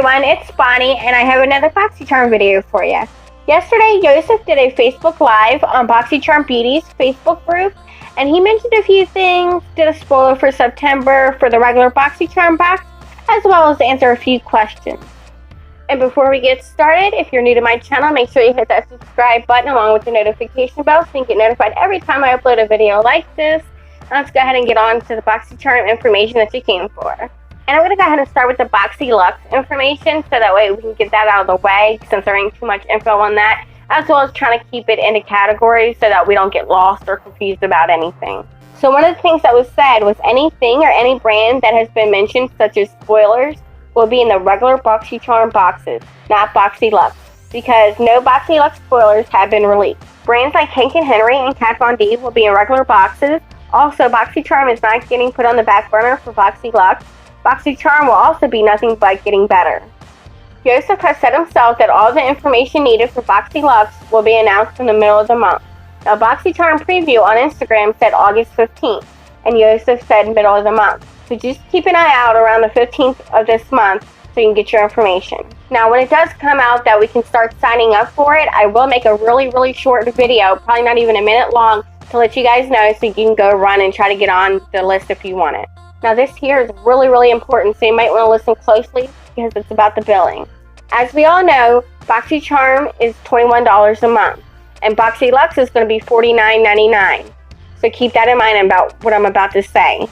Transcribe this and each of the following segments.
everyone, it's Bonnie, and I have another BOXYCHARM video for you. Yesterday, Joseph did a Facebook Live on BOXYCHARM Beauty's Facebook group, and he mentioned a few things, did a spoiler for September for the regular BOXYCHARM box, as well as answer a few questions. And before we get started, if you're new to my channel, make sure you hit that subscribe button along with the notification bell so you can get notified every time I upload a video like this. Let's go ahead and get on to the BOXYCHARM information that you came for. And I'm going to go ahead and start with the BOXYLUXE information, so that way we can get that out of the way since there ain't too much info on that, as well as trying to keep it into categories so that we don't get lost or confused about anything. So one of the things that was said was anything or any brand that has been mentioned, such as spoilers, will be in the regular BOXYCHARM boxes, not BOXYLUXE, because no BOXYLUXE spoilers have been released. Brands like Hank & Henry and Kat Von D will be in regular boxes. Also, BOXYCHARM is not getting put on the back burner for BOXYLUXE. BOXYCHARM will also be nothing but getting better. Joseph has said himself that all the information needed for BOXYLUXE will be announced in the middle of the month. Now, BOXYCHARM preview on Instagram said August 15th, and Joseph said middle of the month. So just keep an eye out around the 15th of this month so you can get your information. Now, when it does come out that we can start signing up for it, I will make a really short video, probably not even a minute long, to let you guys know so you can go run and try to get on the list if you want it. Now, this here is really important, so you might want to listen closely because it's about the billing. As we all know, BOXYCHARM is $21 a month, and BOXYLUXE is going to be $49.99. So keep that in mind about what I'm about to say.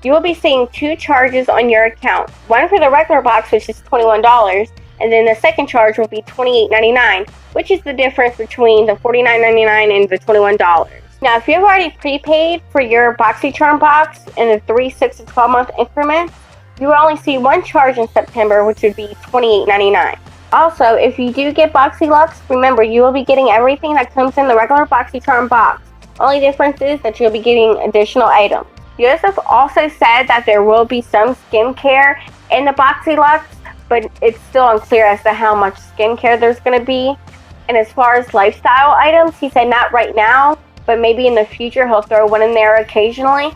You will be seeing two charges on your account. One for the regular box, which is $21, and then the second charge will be $28.99, which is the difference between the $49.99 and the $21. Now, if you've already prepaid for your BOXYCHARM box in the 3, 6, and 12 month increments, you will only see one charge in September, which would be $28.99. Also, if you do get BOXYLUXE, remember you will be getting everything that comes in the regular BOXYCHARM box. Only difference is that you'll be getting additional items. Joseph also said that there will be some skincare in the BOXYLUXE, but it's still unclear as to how much skincare there's going to be. And as far as lifestyle items, he said not right now, but maybe in the future he'll throw one in there occasionally.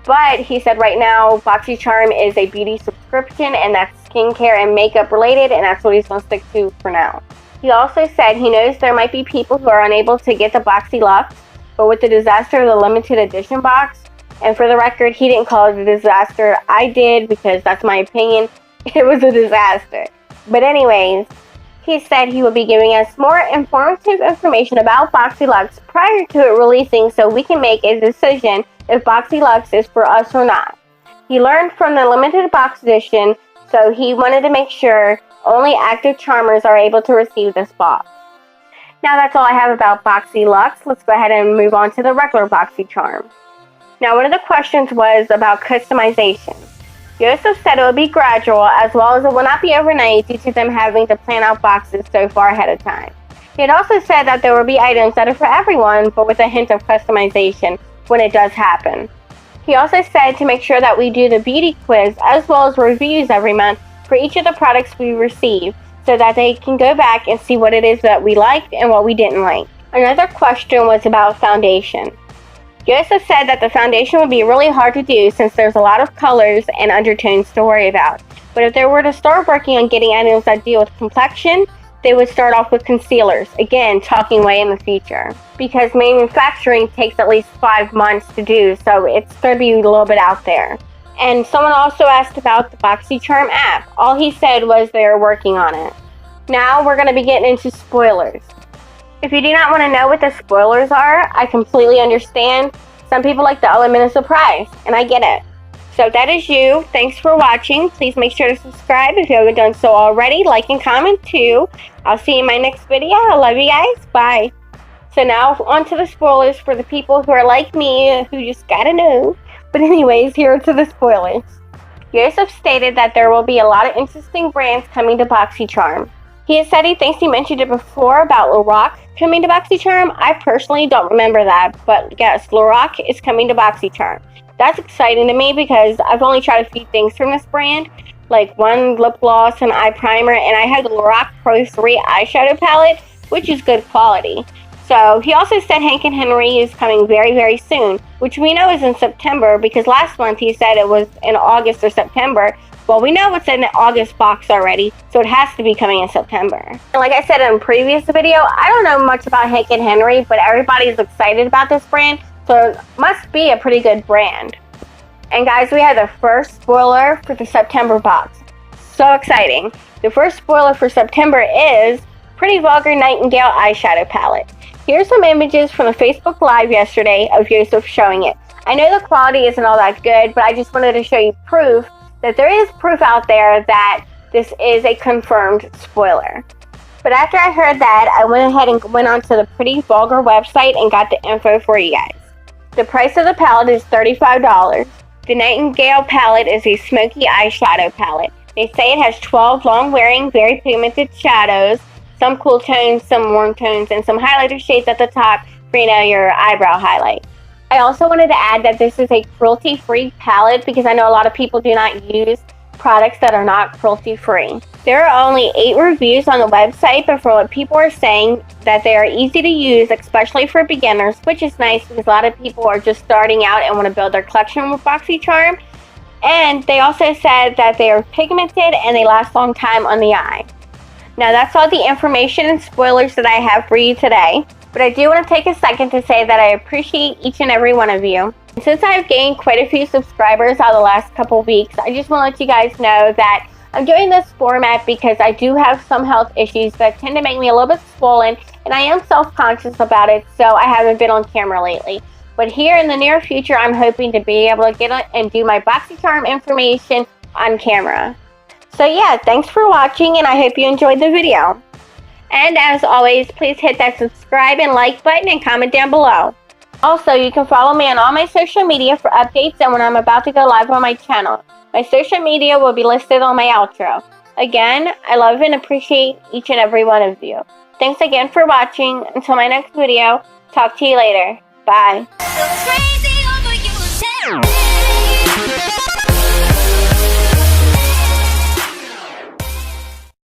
But he said right now BOXYCHARM is a beauty subscription, and that's skincare and makeup related, and that's what he's going to stick to for now. He also said he knows there might be people who are unable to get the BOXYLUXE, but with the disaster of the limited edition box, and for the record, he didn't call it a disaster. I did, because that's my opinion. It was a disaster. But anyways, he said he will be giving us more informative information about BOXYLUXE prior to it releasing so we can make a decision if BOXYLUXE is for us or not. He learned from the limited box edition, so he wanted to make sure only active charmers are able to receive this box. Now that's all I have about BOXYLUXE. Let's go ahead and move on to the regular BOXYCHARM. Now, one of the questions was about customization. Joseph said it will be gradual, as well as it will not be overnight due to them having to plan out boxes so far ahead of time. He had also said that there will be items that are for everyone, but with a hint of customization when it does happen. He also said to make sure that we do the beauty quiz as well as reviews every month for each of the products we receive, so that they can go back and see what it is that we liked and what we didn't like. Another question was about foundation. Joseph said that the foundation would be really hard to do since there's a lot of colors and undertones to worry about. But if they were to start working on getting items that deal with complexion, they would start off with concealers. Again, talking way in the future. Because manufacturing takes at least 5 months to do, so it's going to be a little bit out there. And someone also asked about the BOXYCHARM app. All he said was they are working on it. Now we're going to be getting into spoilers. If you do not want to know what the spoilers are, I completely understand. Some people like the element of surprise, and I get it. So if that is you, thanks for watching. Please make sure to subscribe if you haven't done so already. Like and comment too. I'll see you in my next video. I love you guys. Bye. So now on to the spoilers for the people who are like me, who just gotta know. But anyways, here are to the spoilers. Joseph stated that there will be a lot of interesting brands coming to BOXYCHARM. He has said he thinks he mentioned it before about Lorac coming to BOXYCHARM. I personally don't remember that, but yes, Lorac is coming to BOXYCHARM. That's exciting to me because I've only tried a few things from this brand, like one lip gloss and eye primer, and I had the Lorac Pro 3 eyeshadow palette, which is good quality. So he also said Hank & Henry is coming very soon, which we know is in September because last month he said it was in August or September, Well, we know it's in the August box already, so it has to be coming in September. And like I said in a previous video, I don't know much about Hank & Henry, but everybody's excited about this brand, so it must be a pretty good brand. And guys, we have the first spoiler for the September box. So exciting. The first spoiler for September is Pretty Vulgar Nightingale Eyeshadow Palette. Here's some images from the Facebook Live yesterday of Joseph showing it. I know the quality isn't all that good, but I just wanted to show you proof that there is proof out there that this is a confirmed spoiler. But after I heard that, I went ahead and went onto the Pretty Vulgar website and got the info for you guys. The price of the palette is $35. The Nightingale palette is a smoky eyeshadow palette. They say it has 12 long-wearing, very pigmented shadows, some cool tones, some warm tones, and some highlighter shades at the top for, your eyebrow highlight. I also wanted to add that this is a cruelty-free palette because I know a lot of people do not use products that are not cruelty-free. There are only 8 reviews on the website, but from what people are saying, that they are easy to use, especially for beginners, which is nice because a lot of people are just starting out and want to build their collection with BOXYCHARM. And they also said that they are pigmented and they last a long time on the eye. Now that's all the information and spoilers that I have for you today. But I do want to take a second to say that I appreciate each and every one of you. And since I've gained quite a few subscribers out of the last couple weeks, I just want to let you guys know that I'm doing this format because I do have some health issues that tend to make me a little bit swollen, and I am self-conscious about it, so I haven't been on camera lately. But here in the near future, I'm hoping to be able to get and do my BOXYCHARM information on camera. So yeah, thanks for watching, and I hope you enjoyed the video. And as always, please hit that subscribe and like button and comment down below. Also, you can follow me on all my social media for updates and when I'm about to go live on my channel. My social media will be listed on my outro. Again, I love and appreciate each and every one of you. Thanks again for watching. Until my next video, talk to you later. Bye.